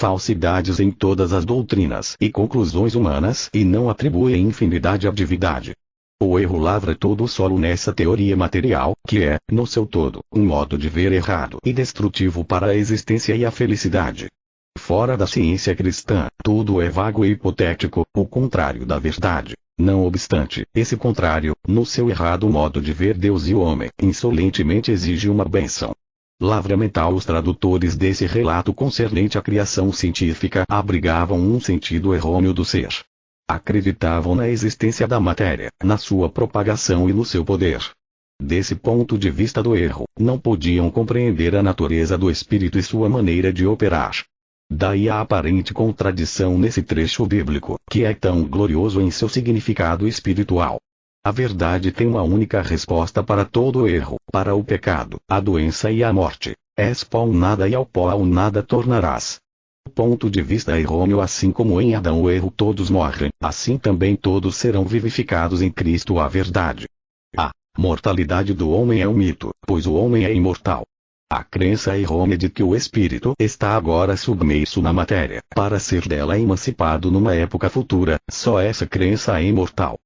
falsidades em todas as doutrinas e conclusões humanas e não atribui infinidade à divindade. O erro lavra todo o solo nessa teoria material, que é, no seu todo, um modo de ver errado e destrutivo para a existência e a felicidade. Fora da ciência cristã, tudo é vago e hipotético, o contrário da verdade. Não obstante, esse contrário, no seu errado modo de ver Deus e o homem, insolentemente exige uma bênção. Lavra mental. Os tradutores desse relato concernente à criação científica abrigavam um sentido errôneo do ser. Acreditavam na existência da matéria, na sua propagação e no seu poder. Desse ponto de vista do erro, não podiam compreender a natureza do espírito e sua maneira de operar. Daí a aparente contradição nesse trecho bíblico, que é tão glorioso em seu significado espiritual. A verdade tem uma única resposta para todo o erro, para o pecado, a doença e a morte. És pó nada e ao pó ao nada tornarás. Ponto de vista errôneo. Assim como em Adão o erro todos morrem, assim também todos serão vivificados em Cristo a verdade. A mortalidade do homem é um mito, pois o homem é imortal. A crença errônea de que o espírito está agora submerso na matéria, para ser dela emancipado numa época futura, só essa crença é imortal.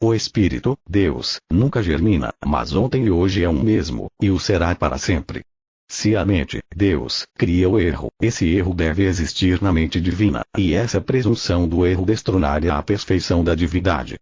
O espírito, Deus, nunca germina, mas ontem e hoje é um mesmo, e o será para sempre. Se a mente, Deus, cria o erro, esse erro deve existir na mente divina, e essa presunção do erro destronaria a perfeição da divindade.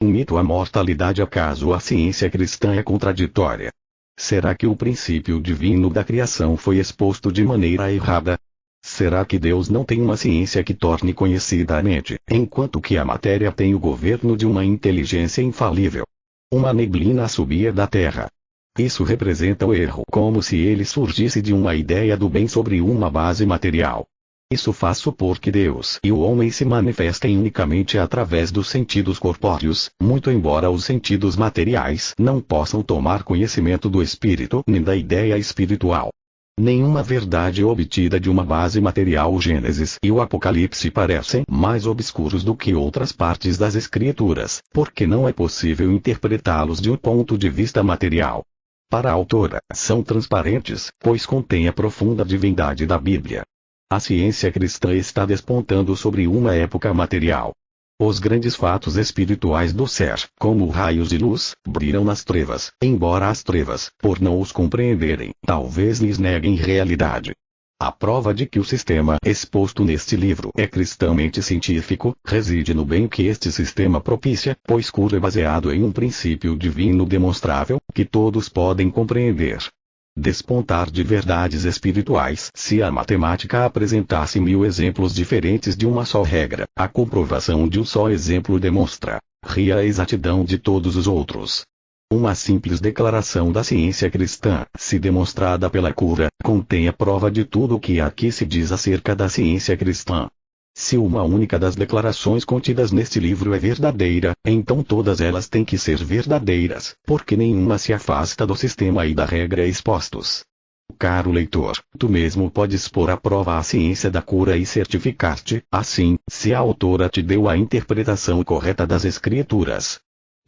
Um mito. A mortalidade. Acaso a ciência cristã é contraditória? Será que o princípio divino da criação foi exposto de maneira errada? Será que Deus não tem uma ciência que torne conhecida a mente, enquanto que a matéria tem o governo de uma inteligência infalível? Uma neblina subia da terra. Isso representa o erro, como se ele surgisse de uma ideia do bem sobre uma base material. Isso faz supor que Deus e o homem se manifestem unicamente através dos sentidos corpóreos, muito embora os sentidos materiais não possam tomar conhecimento do espírito nem da ideia espiritual. Nenhuma verdade obtida de uma base material. O Gênesis e o Apocalipse parecem mais obscuros do que outras partes das Escrituras, porque não é possível interpretá-los de um ponto de vista material. Para a autora, são transparentes, pois contém a profunda divindade da Bíblia. A ciência cristã está despontando sobre uma época material. Os grandes fatos espirituais do ser, como raios de luz, brilham nas trevas, embora as trevas, por não os compreenderem, talvez lhes neguem realidade. A prova de que o sistema exposto neste livro é cristamente científico, reside no bem que este sistema propicia, pois cura é baseado em um princípio divino demonstrável, que todos podem compreender. Despontar de verdades espirituais. Se a matemática apresentasse 1000 exemplos diferentes de uma só regra, a comprovação de um só exemplo demonstra a exatidão de todos os outros. Uma simples declaração da ciência cristã, se demonstrada pela cura, contém a prova de tudo o que aqui se diz acerca da ciência cristã. Se uma única das declarações contidas neste livro é verdadeira, então todas elas têm que ser verdadeiras, porque nenhuma se afasta do sistema e da regra expostos. Caro leitor, tu mesmo podes pôr à prova a ciência da cura e certificar-te, assim, se a autora te deu a interpretação correta das Escrituras.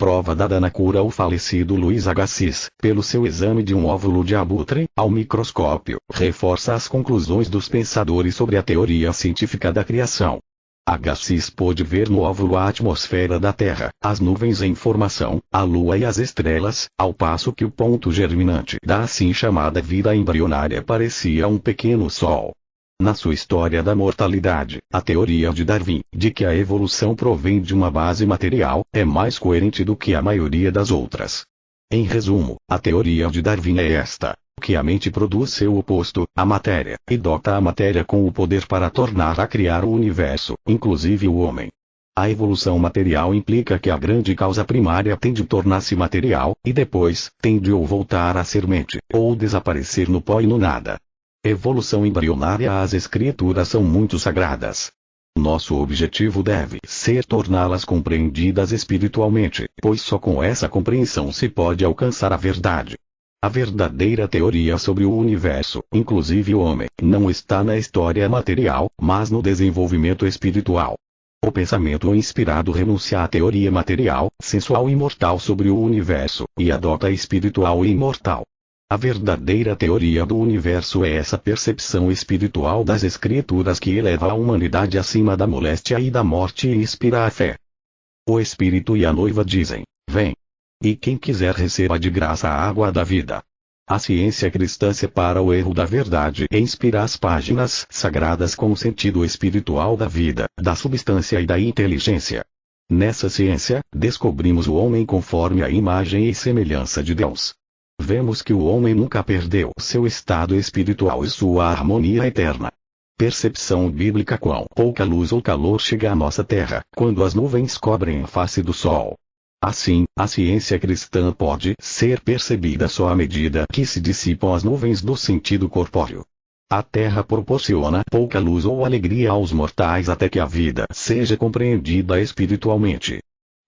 Prova dada na cura. O falecido Luiz Agassiz, pelo seu exame de um óvulo de abutre, ao microscópio, reforça as conclusões dos pensadores sobre a teoria científica da criação. Agassiz pôde ver no óvulo a atmosfera da Terra, as nuvens em formação, a Lua e as estrelas, ao passo que o ponto germinante da assim chamada vida embrionária parecia um pequeno sol. Na sua História da Mortalidade, a teoria de Darwin, de que a evolução provém de uma base material, é mais coerente do que a maioria das outras. Em resumo, a teoria de Darwin é esta: que a mente produz seu oposto, a matéria, e dota a matéria com o poder para tornar a criar o universo, inclusive o homem. A evolução material implica que a grande causa primária tem de tornar-se material, e depois, tem de ou voltar a ser mente, ou desaparecer no pó e no nada. Evolução embrionária. As Escrituras são muito sagradas. Nosso objetivo deve ser torná-las compreendidas espiritualmente, pois só com essa compreensão se pode alcançar a verdade. A verdadeira teoria sobre o universo, inclusive o homem, não está na história material, mas no desenvolvimento espiritual. O pensamento inspirado renuncia à teoria material, sensual e mortal sobre o universo, e adota a espiritual e imortal. A verdadeira teoria do universo é essa percepção espiritual das escrituras que eleva a humanidade acima da moléstia e da morte e inspira a fé. O Espírito e a noiva dizem: vem. E quem quiser receba de graça a água da vida. A ciência cristã separa o erro da verdade e inspira as páginas sagradas com o sentido espiritual da vida, da substância e da inteligência. Nessa ciência, descobrimos o homem conforme a imagem e semelhança de Deus. Vemos que o homem nunca perdeu seu estado espiritual e sua harmonia eterna. Percepção bíblica: quão pouca luz ou calor chega à nossa terra, quando as nuvens cobrem a face do sol. Assim, a ciência cristã pode ser percebida só à medida que se dissipam as nuvens do sentido corpóreo. A terra proporciona pouca luz ou alegria aos mortais até que a vida seja compreendida espiritualmente.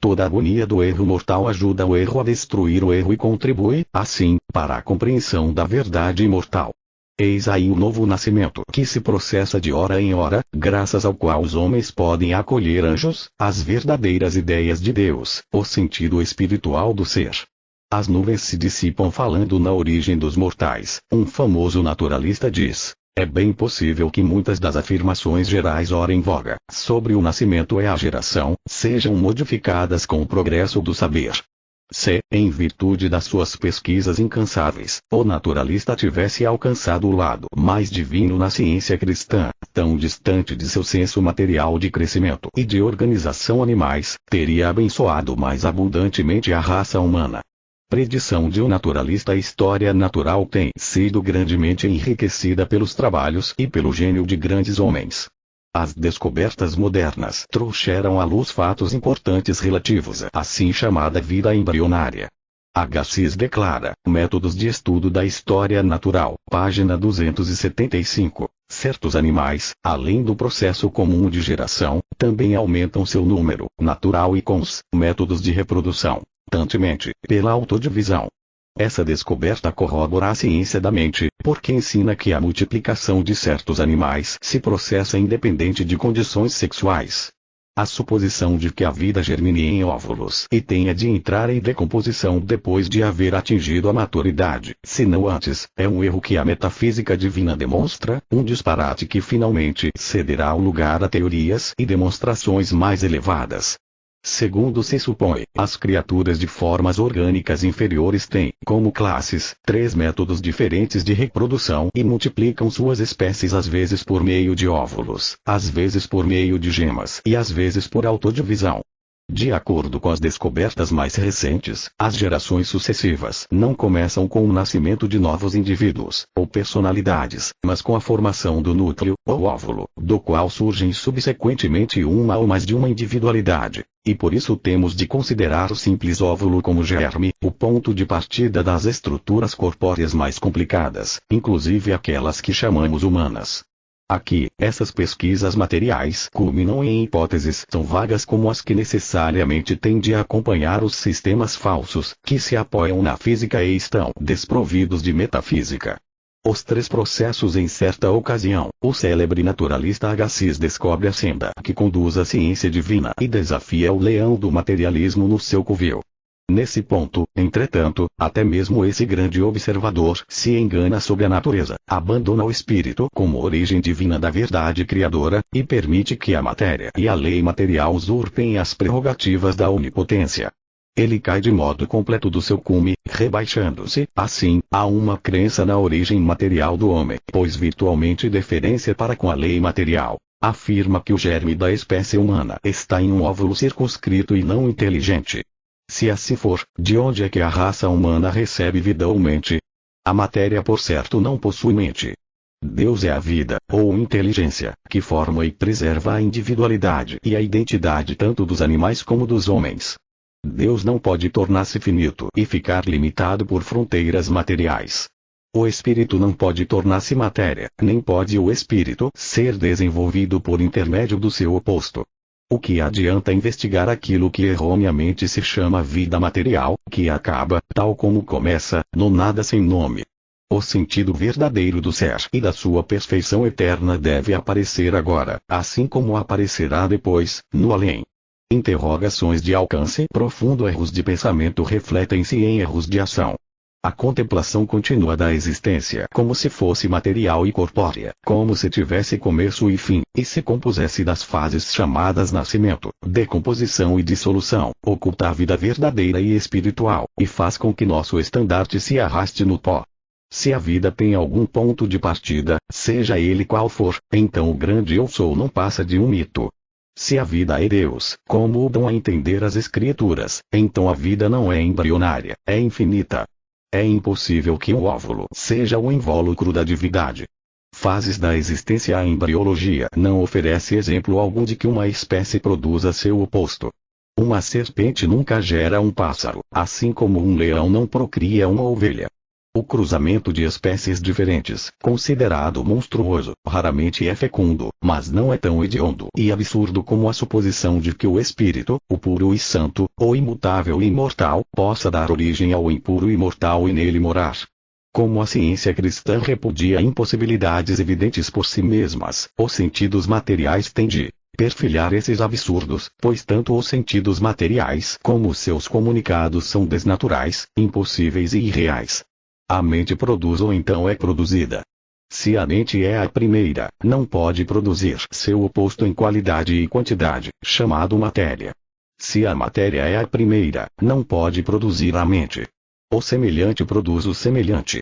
Toda a agonia do erro mortal ajuda o erro a destruir o erro e contribui, assim, para a compreensão da verdade imortal. Eis aí o novo nascimento que se processa de hora em hora, graças ao qual os homens podem acolher anjos, as verdadeiras ideias de Deus, o sentido espiritual do ser. As nuvens se dissipam falando na origem dos mortais. Um famoso naturalista diz: é bem possível que muitas das afirmações gerais ora em voga, sobre o nascimento e a geração, sejam modificadas com o progresso do saber. Se, em virtude das suas pesquisas incansáveis, o naturalista tivesse alcançado o lado mais divino na ciência cristã, tão distante de seu senso material de crescimento e de organização animais, teria abençoado mais abundantemente a raça humana. Predição de um naturalista: a história natural tem sido grandemente enriquecida pelos trabalhos e pelo gênio de grandes homens. As descobertas modernas trouxeram à luz fatos importantes relativos à assim chamada vida embrionária. Agassiz declara: Métodos de estudo da história natural, página 275. Certos animais, além do processo comum de geração, também aumentam seu número natural e com os métodos de reprodução, constantemente, pela autodivisão. Essa descoberta corrobora a ciência da mente, porque ensina que a multiplicação de certos animais se processa independente de condições sexuais. A suposição de que a vida germine em óvulos e tenha de entrar em decomposição depois de haver atingido a maturidade, se não antes, é um erro que a metafísica divina demonstra, um disparate que finalmente cederá o lugar a teorias e demonstrações mais elevadas. Segundo se supõe, as criaturas de formas orgânicas inferiores têm, como classes, 3 métodos diferentes de reprodução e multiplicam suas espécies às vezes por meio de óvulos, às vezes por meio de gemas e às vezes por autodivisão. De acordo com as descobertas mais recentes, as gerações sucessivas não começam com o nascimento de novos indivíduos, ou personalidades, mas com a formação do núcleo, ou óvulo, do qual surgem subsequentemente uma ou mais de uma individualidade. E por isso temos de considerar o simples óvulo como germe, o ponto de partida das estruturas corpóreas mais complicadas, inclusive aquelas que chamamos humanas. Aqui, essas pesquisas materiais culminam em hipóteses tão vagas como as que necessariamente têm de acompanhar os sistemas falsos, que se apoiam na física e estão desprovidos de metafísica. Os 3 processos. Em certa ocasião, o célebre naturalista Agassiz descobre a senda que conduz à ciência divina e desafia o leão do materialismo no seu covil. Nesse ponto, entretanto, até mesmo esse grande observador se engana sobre a natureza, abandona o espírito como origem divina da verdade criadora, e permite que a matéria e a lei material usurpem as prerrogativas da onipotência. Ele cai de modo completo do seu cume, rebaixando-se, assim, a uma crença na origem material do homem, pois virtualmente deferência para com a lei material. Afirma que o germe da espécie humana está em um óvulo circunscrito e não inteligente. Se assim for, de onde é que a raça humana recebe vida ou mente? A matéria por certo não possui mente. Deus é a vida, ou inteligência, que forma e preserva a individualidade e a identidade tanto dos animais como dos homens. Deus não pode tornar-se finito e ficar limitado por fronteiras materiais. O espírito não pode tornar-se matéria, nem pode o espírito ser desenvolvido por intermédio do seu oposto. O que adianta investigar aquilo que erroneamente se chama vida material, que acaba, tal como começa, no nada sem nome? O sentido verdadeiro do ser e da sua perfeição eterna deve aparecer agora, assim como aparecerá depois, no além. Interrogações de alcance profundo. Erros de pensamento refletem-se em erros de ação. A contemplação contínua da existência como se fosse material e corpórea, como se tivesse começo e fim, e se compusesse das fases chamadas nascimento, decomposição e dissolução, oculta a vida verdadeira e espiritual, e faz com que nosso estandarte se arraste no pó. Se a vida tem algum ponto de partida, seja ele qual for, então o grande Eu Sou não passa de um mito. Se a vida é Deus, como o dão a entender as Escrituras, então a vida não é embrionária, é infinita. É impossível que o óvulo seja o invólucro da divindade. Fases da existência. A embriologia não oferece exemplo algum de que uma espécie produza seu oposto. Uma serpente nunca gera um pássaro, assim como um leão não procria uma ovelha. O cruzamento de espécies diferentes, considerado monstruoso, raramente é fecundo, mas não é tão hediondo e absurdo como a suposição de que o espírito, o puro e santo, o imutável e imortal, possa dar origem ao impuro e mortal e nele morar. Como a ciência cristã repudia impossibilidades evidentes por si mesmas, os sentidos materiais têm de perfilhar esses absurdos, pois tanto os sentidos materiais como os seus comunicados são desnaturais, impossíveis e irreais. A mente produz ou então é produzida. Se a mente é a primeira, não pode produzir seu oposto em qualidade e quantidade, chamado matéria. Se a matéria é a primeira, não pode produzir a mente. O semelhante produz o semelhante.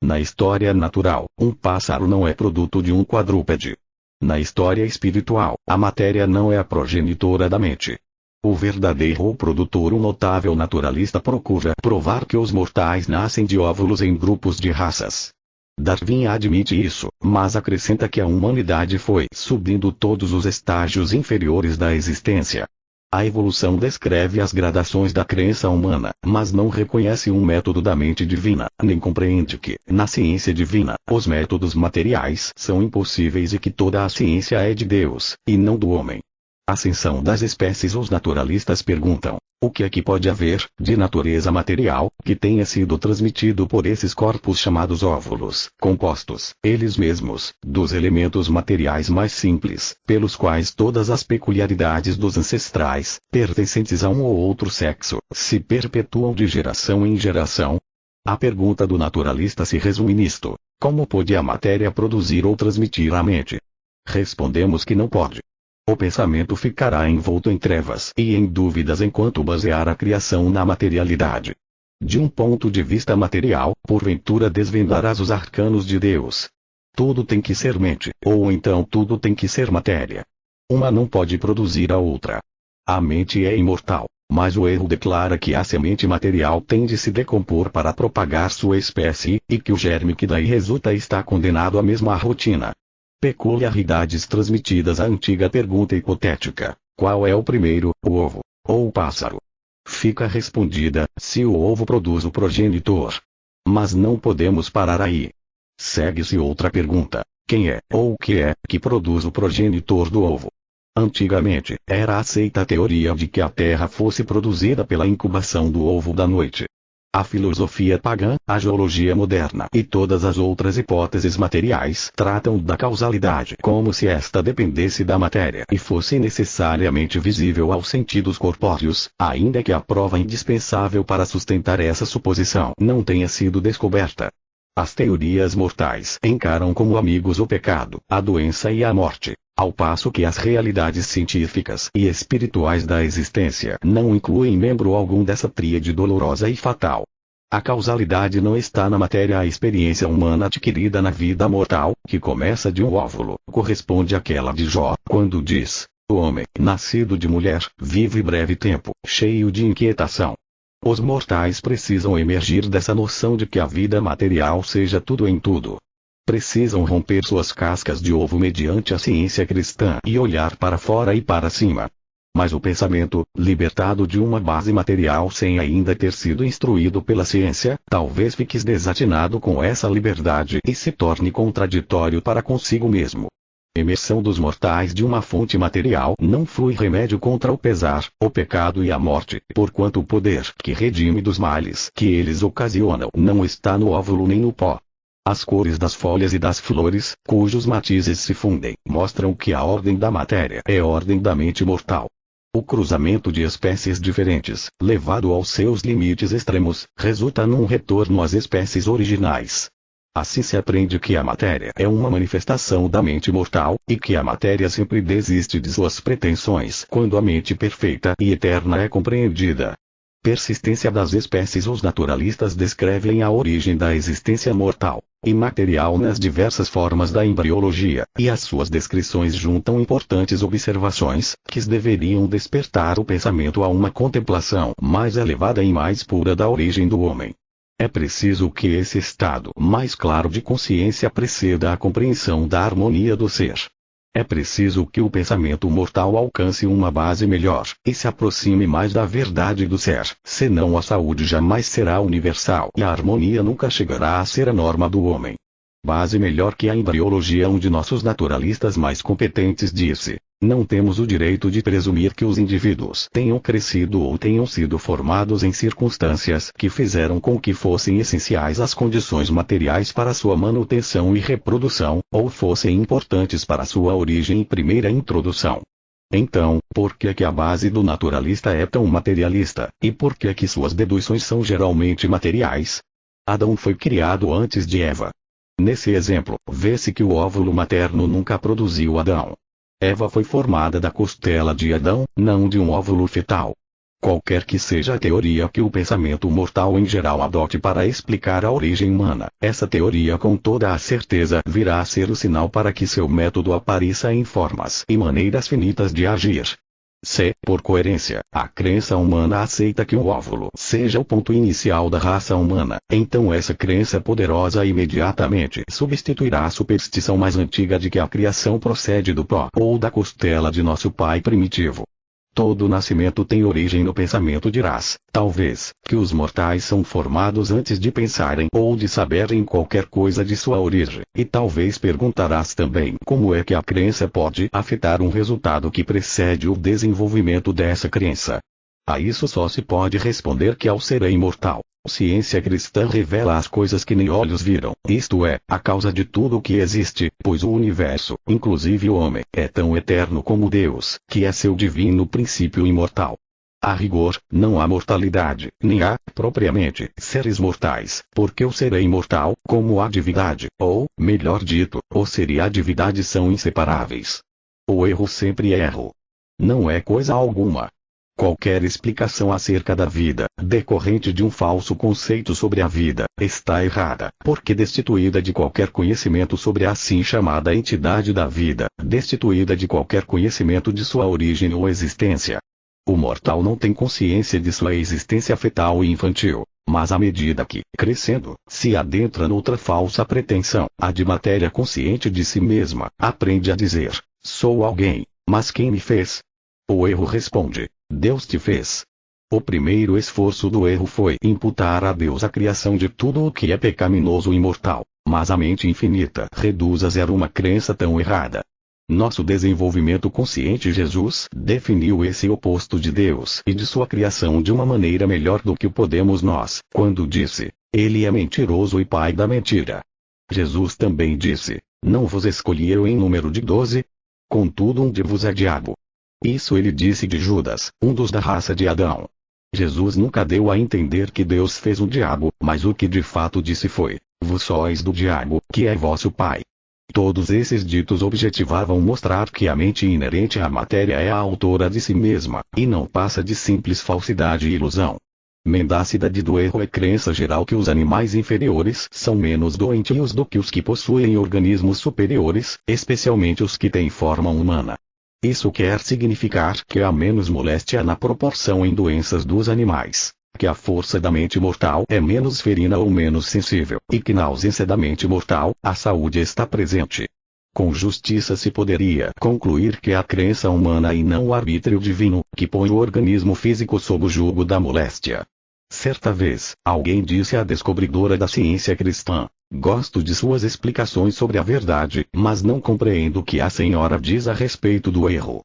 Na história natural, um pássaro não é produto de um quadrúpede. Na história espiritual, a matéria não é a progenitora da mente. O verdadeiro produtor, um notável naturalista, procura provar que os mortais nascem de óvulos em grupos de raças. Darwin admite isso, mas acrescenta que a humanidade foi subindo todos os estágios inferiores da existência. A evolução descreve as gradações da crença humana, mas não reconhece um método da mente divina, nem compreende que, na ciência divina, os métodos materiais são impossíveis e que toda a ciência é de Deus, e não do homem. Ascensão das espécies. Os naturalistas perguntam, o que é que pode haver, de natureza material, que tenha sido transmitido por esses corpos chamados óvulos, compostos, eles mesmos, dos elementos materiais mais simples, pelos quais todas as peculiaridades dos ancestrais, pertencentes a um ou outro sexo, se perpetuam de geração em geração? A pergunta do naturalista se resume nisto: como pode a matéria produzir ou transmitir a mente? Respondemos que não pode. O pensamento ficará envolto em trevas e em dúvidas enquanto basear a criação na materialidade. De um ponto de vista material, porventura desvendarás os arcanos de Deus. Tudo tem que ser mente, ou então tudo tem que ser matéria. Uma não pode produzir a outra. A mente é imortal, mas o erro declara que a semente material tem de se decompor para propagar sua espécie, e que o germe que daí resulta está condenado à mesma rotina. Peculiaridades transmitidas. A antiga pergunta hipotética: qual é o primeiro, o ovo, ou o pássaro? Fica respondida: se o ovo produz o progenitor. Mas não podemos parar aí. Segue-se outra pergunta: quem é, ou o que é, que produz o progenitor do ovo? Antigamente, era aceita a teoria de que a Terra fosse produzida pela incubação do ovo da noite. A filosofia pagã, a geologia moderna e todas as outras hipóteses materiais tratam da causalidade como se esta dependesse da matéria e fosse necessariamente visível aos sentidos corpóreos, ainda que a prova indispensável para sustentar essa suposição não tenha sido descoberta. As teorias mortais encaram como amigos o pecado, a doença e a morte, ao passo que as realidades científicas e espirituais da existência não incluem membro algum dessa tríade dolorosa e fatal. A causalidade não está na matéria. A experiência humana adquirida na vida mortal, que começa de um óvulo, corresponde àquela de Jó, quando diz: o homem, nascido de mulher, vive breve tempo, cheio de inquietação. Os mortais precisam emergir dessa noção de que a vida material seja tudo em tudo. Precisam romper suas cascas de ovo mediante a ciência cristã e olhar para fora e para cima. Mas o pensamento, libertado de uma base material sem ainda ter sido instruído pela ciência, talvez fique desatinado com essa liberdade e se torne contraditório para consigo mesmo. Emersão dos mortais de uma fonte material não flui remédio contra o pesar, o pecado e a morte, porquanto o poder que redime dos males que eles ocasionam não está no óvulo nem no pó. As cores das folhas e das flores, cujos matizes se fundem, mostram que a ordem da matéria é ordem da mente mortal. O cruzamento de espécies diferentes, levado aos seus limites extremos, resulta num retorno às espécies originais. Assim se aprende que a matéria é uma manifestação da mente mortal, e que a matéria sempre desiste de suas pretensões quando a mente perfeita e eterna é compreendida. Persistência das espécies. Os naturalistas descrevem a origem da existência mortal, imaterial nas diversas formas da embriologia, e as suas descrições juntam importantes observações, que deveriam despertar o pensamento a uma contemplação mais elevada e mais pura da origem do homem. É preciso que esse estado mais claro de consciência preceda a compreensão da harmonia do ser. É preciso que o pensamento mortal alcance uma base melhor, e se aproxime mais da verdade do ser, senão a saúde jamais será universal e a harmonia nunca chegará a ser a norma do homem. Base melhor que a embriologia. Um de nossos naturalistas mais competentes disse: não temos o direito de presumir que os indivíduos tenham crescido ou tenham sido formados em circunstâncias que fizeram com que fossem essenciais as condições materiais para sua manutenção e reprodução, ou fossem importantes para sua origem e primeira introdução. Então, por que a base do naturalista é tão materialista, e por que suas deduções são geralmente materiais? Adão foi criado antes de Eva. Nesse exemplo, vê-se que o óvulo materno nunca produziu Adão. Eva foi formada da costela de Adão, não de um óvulo fetal. Qualquer que seja a teoria que o pensamento mortal em geral adote para explicar a origem humana, essa teoria com toda a certeza virá a ser o sinal para que seu método apareça em formas e maneiras finitas de agir. Se, por coerência, a crença humana aceita que o óvulo seja o ponto inicial da raça humana, então essa crença poderosa imediatamente substituirá a superstição mais antiga de que a criação procede do pó ou da costela de nosso pai primitivo. Todo nascimento tem origem no pensamento. Dirás, talvez, que os mortais são formados antes de pensarem ou de saberem qualquer coisa de sua origem, e talvez perguntarás também como é que a crença pode afetar um resultado que precede o desenvolvimento dessa crença. A isso só se pode responder que ao ser imortal, a ciência cristã revela as coisas que nem olhos viram, isto é, a causa de tudo o que existe, pois o universo, inclusive o homem, é tão eterno como Deus, que é seu divino princípio imortal. A rigor, não há mortalidade, nem há, propriamente, seres mortais, porque o ser é imortal, como a divindade, ou, melhor dito, o ser e a divindade são inseparáveis. O erro sempre é erro. Não é coisa alguma. Qualquer explicação acerca da vida, decorrente de um falso conceito sobre a vida, está errada, porque destituída de qualquer conhecimento sobre a assim chamada entidade da vida, destituída de qualquer conhecimento de sua origem ou existência. O mortal não tem consciência de sua existência fetal e infantil, mas à medida que, crescendo, se adentra noutra falsa pretensão, a de matéria consciente de si mesma, aprende a dizer: sou alguém, mas quem me fez? O erro responde: Deus te fez. O primeiro esforço do erro foi imputar a Deus a criação de tudo o que é pecaminoso e mortal, mas a mente infinita reduz a zero uma crença tão errada. Nosso desenvolvimento consciente. Jesus definiu esse oposto de Deus e de sua criação de uma maneira melhor do que o podemos nós, quando disse: ele é mentiroso e pai da mentira. Jesus também disse: não vos escolhi eu em número de 12? Contudo um de vos é diabo. Isso ele disse de Judas, um dos da raça de Adão. Jesus nunca deu a entender que Deus fez o diabo, mas o que de fato disse foi: vós sois do diabo, que é vosso pai. Todos esses ditos objetivavam mostrar que a mente inerente à matéria é a autora de si mesma, e não passa de simples falsidade e ilusão. Mendacidade do erro é crença geral que os animais inferiores são menos doentios do que os que possuem organismos superiores, especialmente os que têm forma humana. Isso quer significar que há menos moléstia na proporção em doenças dos animais, que a força da mente mortal é menos ferina ou menos sensível, e que na ausência da mente mortal, a saúde está presente. Com justiça se poderia concluir que a crença humana e não o arbítrio divino, que põe o organismo físico sob o jugo da moléstia. Certa vez, alguém disse à descobridora da ciência cristã: gosto de suas explicações sobre a verdade, mas não compreendo o que a senhora diz a respeito do erro.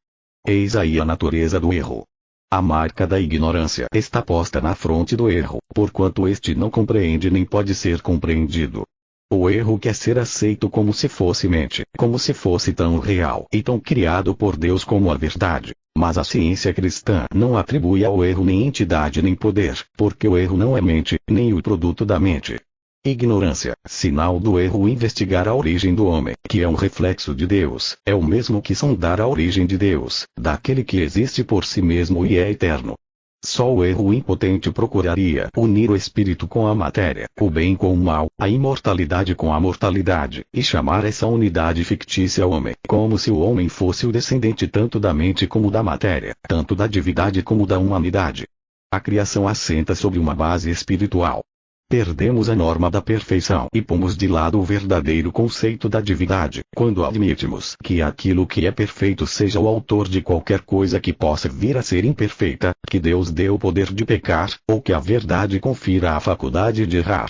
Eis aí a natureza do erro. A marca da ignorância está posta na fronte do erro, porquanto este não compreende nem pode ser compreendido. O erro quer ser aceito como se fosse mente, como se fosse tão real e tão criado por Deus como a verdade. Mas a ciência cristã não atribui ao erro nem entidade nem poder, porque o erro não é mente, nem o produto da mente. Ignorância, sinal do erro. Investigar a origem do homem, que é um reflexo de Deus, é o mesmo que sondar a origem de Deus, daquele que existe por si mesmo e é eterno. Só o erro impotente procuraria unir o espírito com a matéria, o bem com o mal, a imortalidade com a mortalidade, e chamar essa unidade fictícia homem, como se o homem fosse o descendente tanto da mente como da matéria, tanto da divindade como da humanidade. A criação assenta sobre uma base espiritual. Perdemos a norma da perfeição e pomos de lado o verdadeiro conceito da divindade, quando admitimos que aquilo que é perfeito seja o autor de qualquer coisa que possa vir a ser imperfeita, que Deus deu o poder de pecar, ou que a verdade confira a faculdade de errar.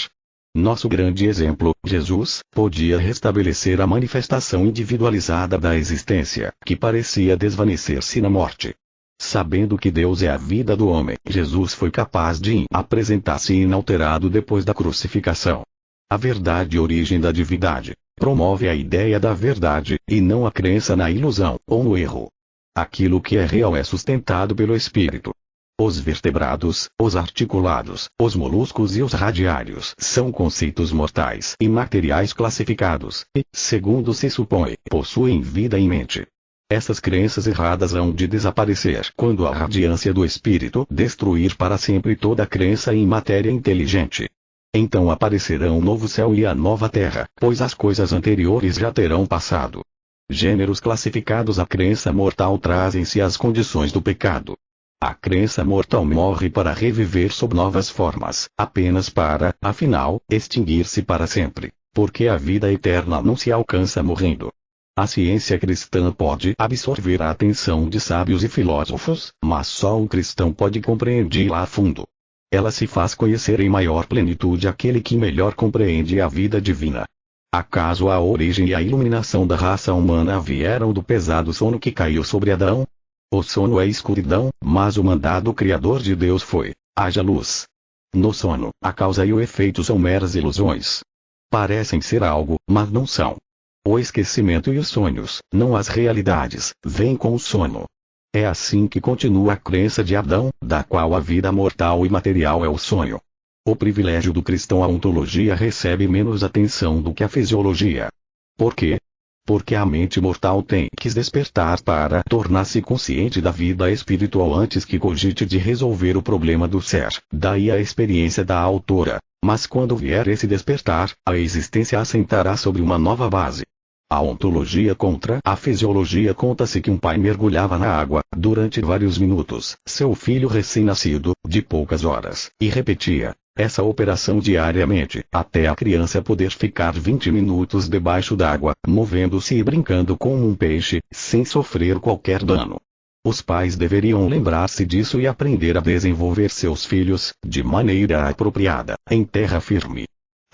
Nosso grande exemplo, Jesus, podia restabelecer a manifestação individualizada da existência, que parecia desvanecer-se na morte. Sabendo que Deus é a vida do homem, Jesus foi capaz de apresentar-se inalterado depois da crucificação. A verdade, origem da divindade, promove a ideia da verdade, e não a crença na ilusão, ou no erro. Aquilo que é real é sustentado pelo Espírito. Os vertebrados, os articulados, os moluscos e os radiários são conceitos mortais e materiais classificados, e, segundo se supõe, possuem vida em mente. Essas crenças erradas hão de desaparecer quando a radiância do Espírito destruir para sempre toda crença em matéria inteligente. Então aparecerão o novo céu e a nova terra, pois as coisas anteriores já terão passado. Gêneros classificados. A crença mortal trazem-se as condições do pecado. A crença mortal morre para reviver sob novas formas, apenas para, afinal, extinguir-se para sempre, porque a vida eterna não se alcança morrendo. A ciência cristã pode absorver a atenção de sábios e filósofos, mas só um cristão pode compreendê-la a fundo. Ela se faz conhecer em maior plenitude aquele que melhor compreende a vida divina. Acaso a origem e a iluminação da raça humana vieram do pesado sono que caiu sobre Adão? O sono é escuridão, mas o mandado criador de Deus foi: haja luz. No sono, a causa e o efeito são meras ilusões. Parecem ser algo, mas não são. O esquecimento e os sonhos, não as realidades, vêm com o sono. É assim que continua a crença de Adão, da qual a vida mortal e material é o sonho. O privilégio do cristão. A ontologia recebe menos atenção do que a fisiologia. Por quê? Porque a mente mortal tem que despertar para tornar-se consciente da vida espiritual antes que cogite de resolver o problema do ser. Daí a experiência da autora. Mas quando vier esse despertar, a existência assentará sobre uma nova base. A ontologia contra a fisiologia. Conta-se que um pai mergulhava na água, durante vários minutos, seu filho recém-nascido, de poucas horas, e repetia essa operação diariamente, até a criança poder ficar 20 minutos debaixo d'água, movendo-se e brincando como um peixe, sem sofrer qualquer dano. Os pais deveriam lembrar-se disso e aprender a desenvolver seus filhos, de maneira apropriada, em terra firme.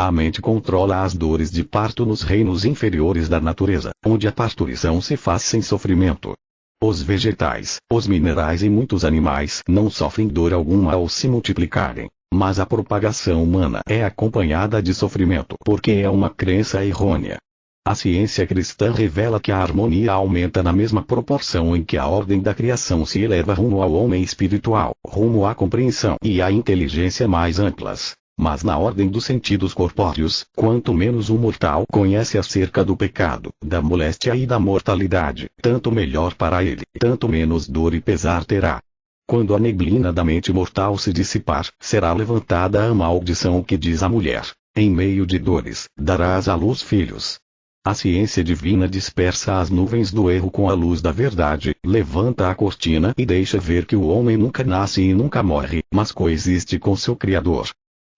A mente controla as dores de parto nos reinos inferiores da natureza, onde a parturição se faz sem sofrimento. Os vegetais, os minerais e muitos animais não sofrem dor alguma ao se multiplicarem, mas a propagação humana é acompanhada de sofrimento porque é uma crença errônea. A ciência cristã revela que a harmonia aumenta na mesma proporção em que a ordem da criação se eleva rumo ao homem espiritual, rumo à compreensão e à inteligência mais amplas. Mas na ordem dos sentidos corpóreos, quanto menos o mortal conhece acerca do pecado, da moléstia e da mortalidade, tanto melhor para ele, tanto menos dor e pesar terá. Quando a neblina da mente mortal se dissipar, será levantada a maldição que diz a mulher: em meio de dores, darás à luz filhos. A ciência divina dispersa as nuvens do erro com a luz da verdade, levanta a cortina e deixa ver que o homem nunca nasce e nunca morre, mas coexiste com seu Criador.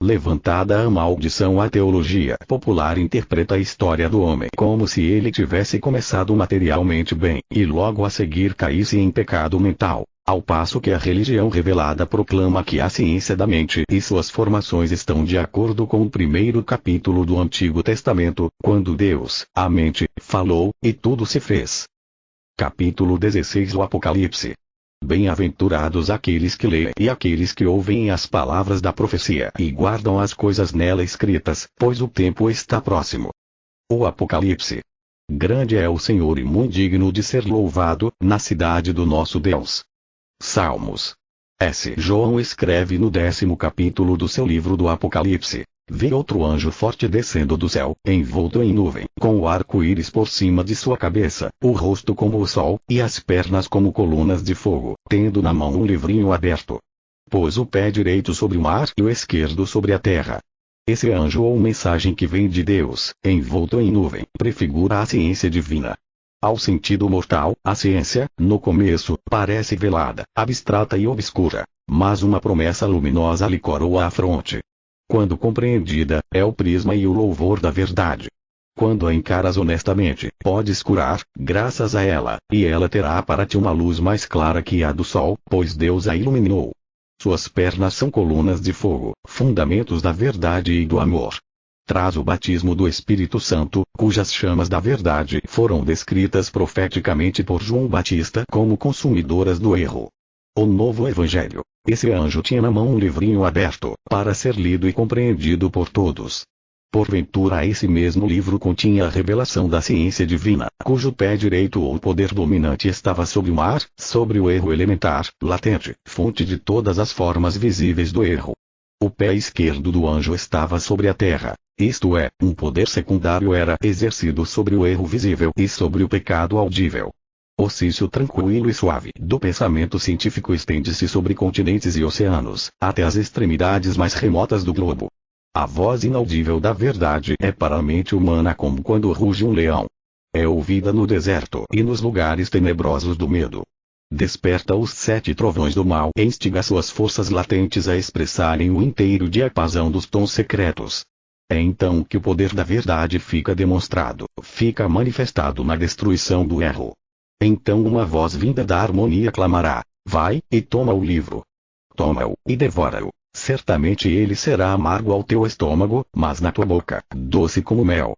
Levantada a maldição, a teologia popular interpreta a história do homem como se ele tivesse começado materialmente bem, e logo a seguir caísse em pecado mental, ao passo que a religião revelada proclama que a ciência da mente e suas formações estão de acordo com o primeiro capítulo do Antigo Testamento, quando Deus, a mente, falou, e tudo se fez. Capítulo 16 do Apocalipse. Bem-aventurados aqueles que leem e aqueles que ouvem as palavras da profecia e guardam as coisas nela escritas, pois o tempo está próximo. O Apocalipse. Grande é o Senhor e muito digno de ser louvado, na cidade do nosso Deus. Salmos. S. João escreve no 10º capítulo do seu livro do Apocalipse. Vi outro anjo forte descendo do céu, envolto em nuvem, com o arco-íris por cima de sua cabeça, o rosto como o sol, e as pernas como colunas de fogo, tendo na mão um livrinho aberto. Pôs o pé direito sobre o mar e o esquerdo sobre a terra. Esse anjo ou mensagem que vem de Deus, envolto em nuvem, prefigura a ciência divina. Ao sentido mortal, a ciência, no começo, parece velada, abstrata e obscura, mas uma promessa luminosa lhe coroa a fronte. Quando compreendida, é o prisma e o louvor da verdade. Quando a encaras honestamente, podes curar, graças a ela, e ela terá para ti uma luz mais clara que a do sol, pois Deus a iluminou. Suas pernas são colunas de fogo, fundamentos da verdade e do amor. Traz o batismo do Espírito Santo, cujas chamas da verdade foram descritas profeticamente por João Batista como consumidoras do erro. O novo Evangelho. Esse anjo tinha na mão um livrinho aberto, para ser lido e compreendido por todos. Porventura esse mesmo livro continha a revelação da ciência divina, cujo pé direito ou poder dominante estava sobre o mar, sobre o erro elementar, latente, fonte de todas as formas visíveis do erro. O pé esquerdo do anjo estava sobre a terra, isto é, um poder secundário era exercido sobre o erro visível e sobre o pecado audível. O cício tranquilo e suave do pensamento científico estende-se sobre continentes e oceanos, até as extremidades mais remotas do globo. A voz inaudível da verdade é para a mente humana como quando ruge um leão. É ouvida no deserto e nos lugares tenebrosos do medo. Desperta os 7 trovões do mal e instiga suas forças latentes a expressarem o inteiro diapasão dos tons secretos. É então que o poder da verdade fica demonstrado, fica manifestado na destruição do erro. Então uma voz vinda da harmonia clamará: vai, e toma o livro. Toma-o, e devora-o. Certamente ele será amargo ao teu estômago, mas na tua boca, doce como mel.